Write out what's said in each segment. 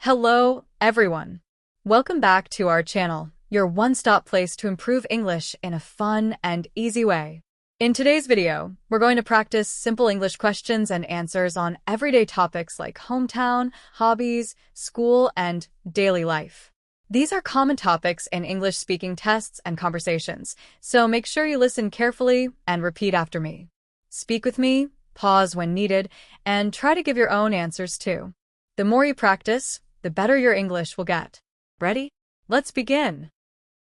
Hello, everyone. Welcome back to our channel, your one-stop place to improve English in a fun and easy way. In today's video, we're going to practice simple English questions and answers on everyday topics like hometown, hobbies, school, and daily life. These are common topics in English speaking tests and conversations, so make sure you listen carefully and repeat after me. Speak with me, pause when needed, and try to give your own answers too. The more you practice, the better your English will get. Ready? Let's begin.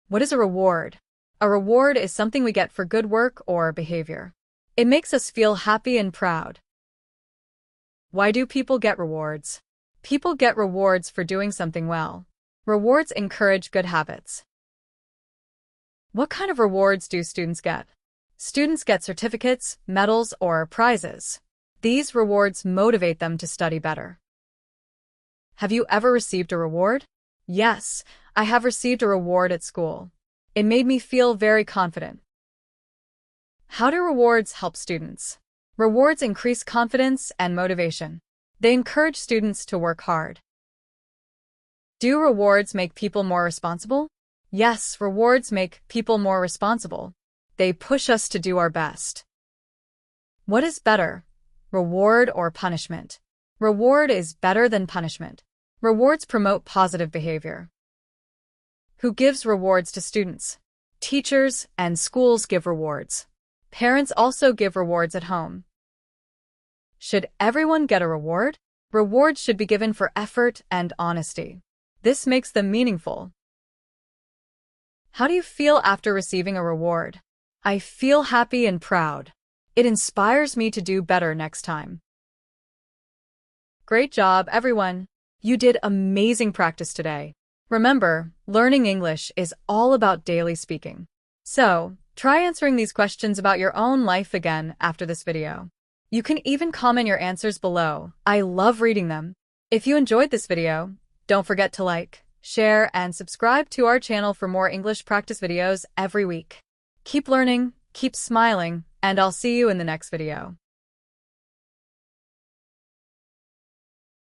What is a reward? A reward is something we get for good work or behavior. It makes us feel happy and proud. Why do people get rewards? People get rewards for doing something well. Rewards encourage good habits. What kind of rewards do students get? Students get certificates, medals, or prizes. These rewards motivate them to study better. Have you ever received a reward? Yes, I have received a reward at school. It made me feel very confident. How do rewards help students? Rewards increase confidence and motivation. They encourage students to work hard. Do rewards make people more responsible? Yes, rewards make people more responsible. They push us to do our best. What is better, reward or punishment? Reward is better than punishment. Rewards promote positive behavior. Who gives rewards to students? Teachers and schools give rewards. Parents also give rewards at home. Should everyone get a reward? Rewards should be given for effort and honesty. This makes them meaningful. How do you feel after receiving a reward? I feel happy and proud. It inspires me to do better next time. Great job, everyone. You did amazing practice today. Remember, learning English is all about daily speaking. So, try answering these questions about your own life again after this video. You can even comment your answers below. I love reading them. If you enjoyed this video, don't forget to like, share, and subscribe to our channel for more English practice videos every week. Keep learning, keep smiling, and I'll see you in the next video.